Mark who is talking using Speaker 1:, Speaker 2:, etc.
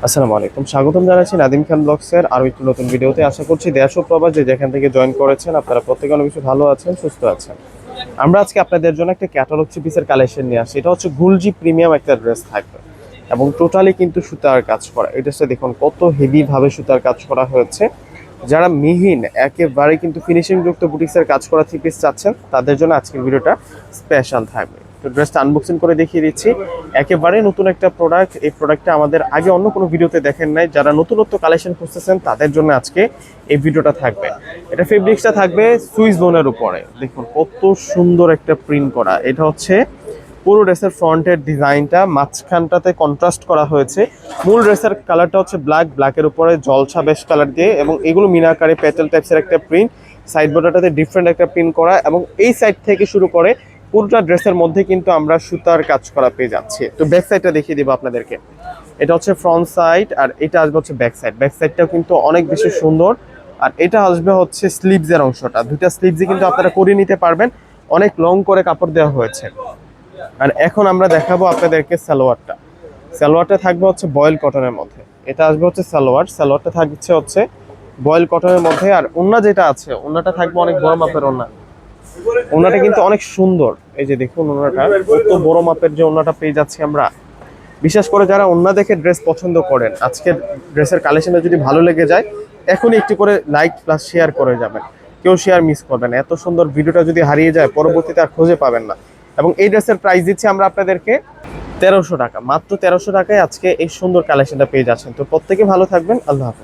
Speaker 1: আসসালামু আলাইকুম, স্বাগতম জানাচ্ছি নাদিম খান ব্লগসের আরও একটি নতুন ভিডিওতে। আশা করছি দেশ ও প্রবাস যে যেখান থেকে জয়েন করেছেন আপনারা প্রত্যেকে অনেক বেশি ভালো আছেন, সুস্থ আছেন। আমরা আজকে আপনাদের জন্য একটা ক্যাটালগ থ্রি পিসের কালেকশন নিয়ে আসছি। এটা হচ্ছে গুলজি প্রিমিয়াম একটা ড্রেস থাকবে এবং টোটালি কিন্তু সুতার কাজ করা। এই ড্রেসটা দেখুন কত হেভি ভাবে সুতার কাজ করা হয়েছে। যারা মিহিন একেবারে কিন্তু ফিনিশিং যুক্ত বুটিক্সের কাজ করা থ্রি পিস চাচ্ছেন তাদের জন্য আজকের ভিডিওটা স্পেশাল থাকবে। তো ড্রেসটা আনবক্সিং করে দেখিয়ে দিচ্ছি। একেবারে নতুন একটা প্রোডাক্ট। এই প্রোডাক্টটা আমাদের আগে অন্য কোনো ভিডিওতে দেখেন নাই। যারা নতুনত্ব কালেকশন খুঁজতেছেন তাদের জন্য আজকে এই ভিডিওটা থাকবে। এটা ফেব্রিক্সটা থাকবে সুইস বোনের উপরে। দেখুন কত সুন্দর একটা প্রিন্ট করা। এটা হচ্ছে পুরো ড্রেসের ফ্রন্টের ডিজাইনটা মাঝখানটাতে কন্ট্রাস্ট করা হয়েছে। মূল ড্রেসের কালারটা হচ্ছে ব্ল্যাকের উপরে জলছা বেশ কালার দিয়ে এবং এগুলো মিনাকারি পেটেল টাইপসের একটা প্রিন্ট। সাইড বর্ডারটাতে ডিফারেন্ট একটা প্রিন্ট করা এবং এই সাইড থেকে শুরু করে পুরোটা ড্রেসের মধ্যে কিন্তু আমরা সুতার কাজ করা পেয়ে যাচ্ছি। তো ব্যাক সাইডটা দেখিয়ে দিব আপনাদেরকে। এটা হচ্ছে ফ্রন্ট সাইড আর এটা আসবে হচ্ছে ব্যাক সাইড। ব্যাক সাইডটাও কিন্তু অনেক বেশি সুন্দর। আর এটা আসবে হচ্ছে স্লিভসের অংশটা। দুইটা স্লিভসই কিন্তু আপনারা করিয়ে নিতে পারবেন। অনেক লং করে কাপড় দেওয়া হয়েছে। আর এখন আমরা দেখাবো আপনাদেরকে সালোয়ারটা। সালোয়ারটা থাকবে হচ্ছে বয়েল কটনের মধ্যে। এটা আসবে হচ্ছে সালোয়ারটা থাকছে হচ্ছে বয়েল কটনের মধ্যে। আর ওন্না যেটা আছে ওন্নাটা থাকবে অনেক বড় মাপের ওন্না। ওন্নাটা কিন্তু অনেক সুন্দর। এই যে দেখুন ওন্নাটা কত বড় মাপের যে ওন্নাটা পেয়ে যাচ্ছি আমরা। বিশেষ করে যারা ওন্না দেখে ড্রেস পছন্দ করেন, আজকের ড্রেসের কালেকশনটা যদি ভালো লেগে যায় এখনই একটু করে লাইক প্লাস শেয়ার করে যাবেন। কেউ শেয়ার মিস করবেন না। এত সুন্দর ভিডিওটা যদি হারিয়ে যায় পরবর্তীতে আর খুঁজে পাবেন না। এবং এই ড্রেসের প্রাইস দিচ্ছি আমরা আপনাদেরকে 1300 টাকা। মাত্র 1300 টাকায় আজকে এই সুন্দর কালেকশনটা পেয়ে যাচ্ছেন। তো প্রত্যেকে ভালো থাকবেন। আল্লাহ হাফেজ।